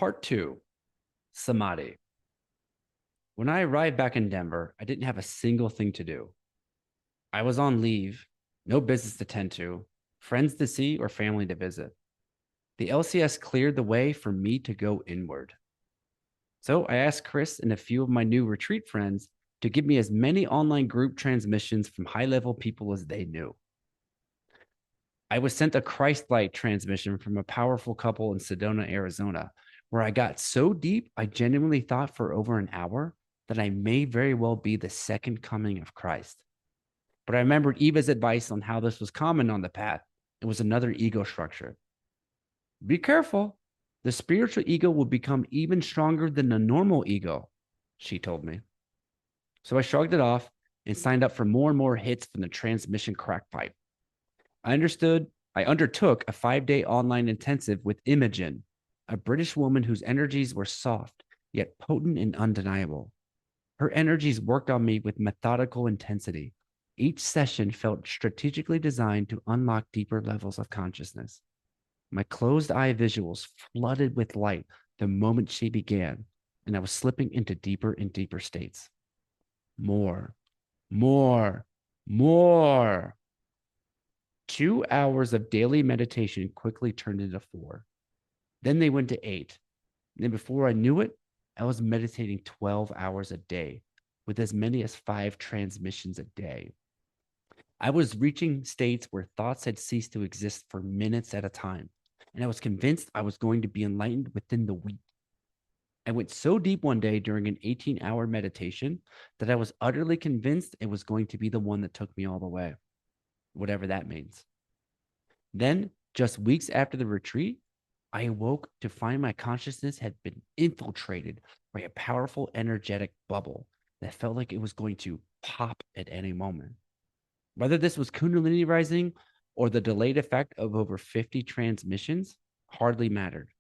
Part two, Samadhi. When I arrived back in Denver, I didn't have a single thing to do. I was on leave, no business to tend to, friends to see, or family to visit. The LCS cleared the way for me to go inward. So I asked Chris and a few of my new retreat friends to give me as many online group transmissions from high level people as they knew. I was sent a Christ light transmission from a powerful couple in Sedona, Arizona, where I got so deep, I genuinely thought for over an hour that I may very well be the second coming of Christ. But I remembered Eva's advice on how this was common on the path. It was another ego structure. Be careful. The spiritual ego will become even stronger than the normal ego, she told me. So I shrugged it off and signed up for more and more hits from the transmission crack pipe. I undertook a 5-day online intensive with Imogen, a British woman whose energies were soft, yet potent and undeniable. Her energies worked on me with methodical intensity. Each session felt strategically designed to unlock deeper levels of consciousness. My closed eye visuals flooded with light the moment she began, and I was slipping into deeper and deeper states. More, more, more. 2 hours of daily meditation quickly turned into 4. Then they went to 8. And then before I knew it, I was meditating 12 hours a day with as many as 5 transmissions a day. I was reaching states where thoughts had ceased to exist for minutes at a time, and I was convinced I was going to be enlightened within the week. I went so deep one day during an 18-hour meditation that I was utterly convinced it was going to be the one that took me all the way, whatever that means. Then, just weeks after the retreat, I awoke to find my consciousness had been infiltrated by a powerful energetic bubble that felt like it was going to pop at any moment. Whether this was Kundalini rising or the delayed effect of over 50 transmissions hardly mattered.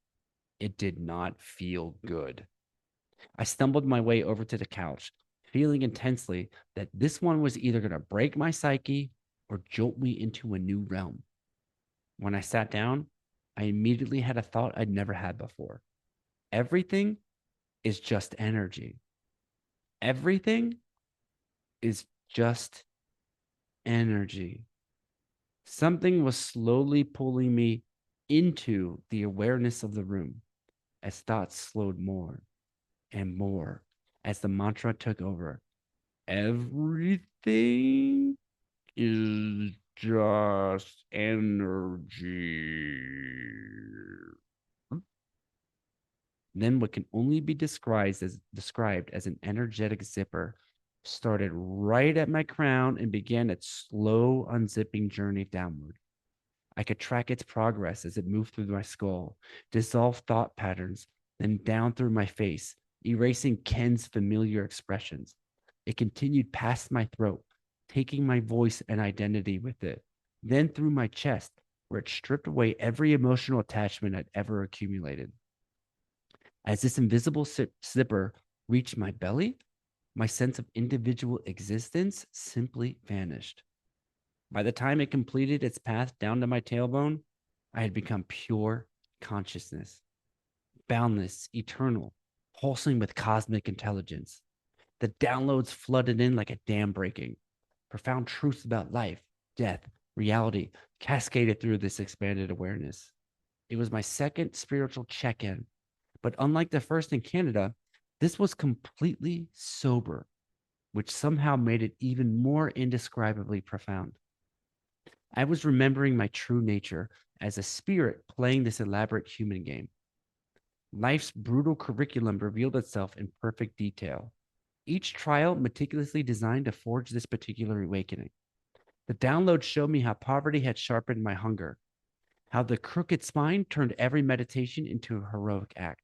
It did not feel good. I stumbled my way over to the couch, feeling intensely that this one was either going to break my psyche or jolt me into a new realm. When I sat down, I immediately had a thought I'd never had before. Everything is just energy. Everything is just energy. Something was slowly pulling me into the awareness of the room as thoughts slowed more and more as the mantra took over. Everything is just energy. Then what can only be described as an energetic zipper started right at my crown and began its slow unzipping journey downward. I could track its progress as it moved through my skull, dissolved thought patterns, then down through my face, erasing Ken's familiar expressions. It continued past my throat, taking my voice and identity with it, then through my chest, where it stripped away every emotional attachment I'd ever accumulated. As this invisible zipper reached my belly, my sense of individual existence simply vanished. By the time it completed its path down to my tailbone, I had become pure consciousness, boundless, eternal, pulsing with cosmic intelligence. The downloads flooded in like a dam breaking. Profound truths about life, death, reality cascaded through this expanded awareness. It was my second spiritual check in, but unlike the first in Canada, this was completely sober, which somehow made it even more indescribably profound. I was remembering my true nature as a spirit playing this elaborate human game. Life's brutal curriculum revealed itself in perfect detail, each trial meticulously designed to forge this particular awakening. The download showed me how poverty had sharpened my hunger, how the crooked spine turned every meditation into a heroic act,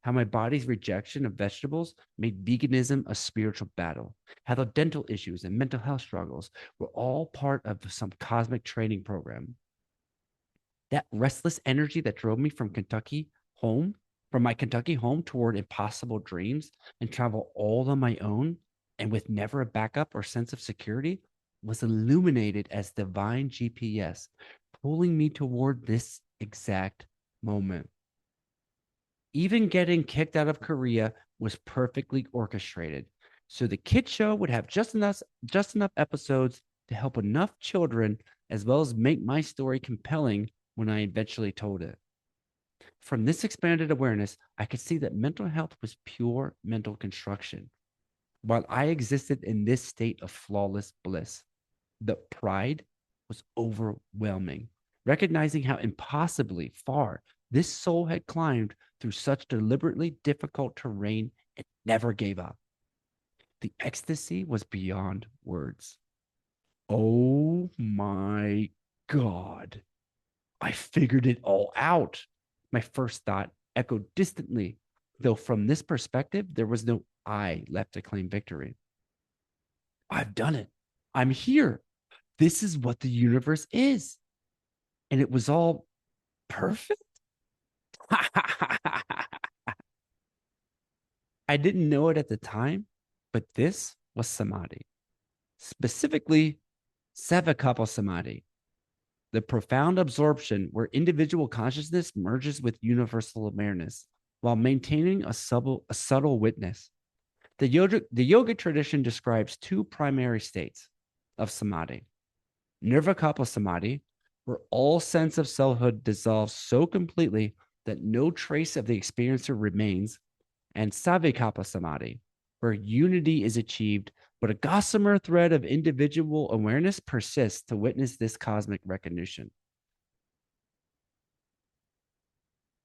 how my body's rejection of vegetables made veganism a spiritual battle, how the dental issues and mental health struggles were all part of some cosmic training program. That restless energy that drove me from my Kentucky home toward impossible dreams and travel all on my own and with never a backup or sense of security was illuminated as divine GPS, pulling me toward this exact moment. Even getting kicked out of Korea was perfectly orchestrated. So the kid show would have just enough episodes to help enough children, as well as make my story compelling when I eventually told it. From this expanded awareness, I could see that mental health was pure mental construction. While I existed in this state of flawless bliss, the pride was overwhelming. Recognizing how impossibly far this soul had climbed through such deliberately difficult terrain, it never gave up. The ecstasy was beyond words. Oh my God. I figured it all out. My first thought echoed distantly, though from this perspective, there was no I left to claim victory. I've done it. I'm here. This is what the universe is. And it was all perfect. I didn't know it at the time, but this was Samadhi, specifically savikalpa Samadhi, the profound absorption where individual consciousness merges with universal awareness while maintaining a subtle witness. The yoga tradition describes two primary states of Samadhi: Nirvikalpa Samadhi, where all sense of selfhood dissolves so completely that no trace of the experiencer remains, and savikalpa Samadhi, where unity is achieved, but a gossamer thread of individual awareness persists to witness this cosmic recognition.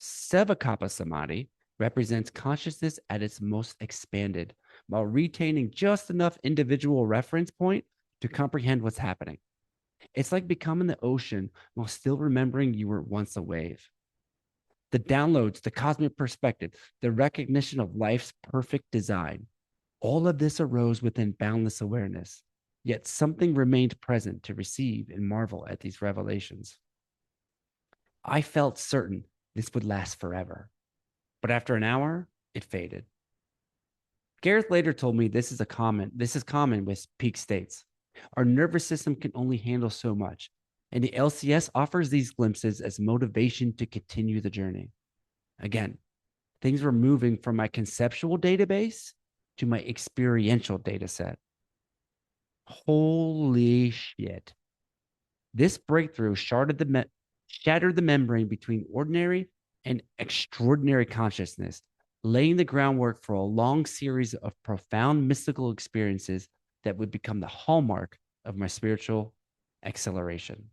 Savikalpa Samadhi represents consciousness at its most expanded, while retaining just enough individual reference point to comprehend what's happening. It's like becoming the ocean while still remembering you were once a wave. The downloads, the cosmic perspective, the recognition of life's perfect design, all of this arose within boundless awareness. Yet something remained present to receive and marvel at these revelations. I felt certain this would last forever, but after an hour, it faded. Gareth later told me this is common with peak states. Our nervous system can only handle so much, and the LCS offers these glimpses as motivation to continue the journey. Again, things were moving from my conceptual database to my experiential data set. Holy shit. This breakthrough shattered the membrane between ordinary and extraordinary consciousness, laying the groundwork for a long series of profound mystical experiences that would become the hallmark of my spiritual acceleration.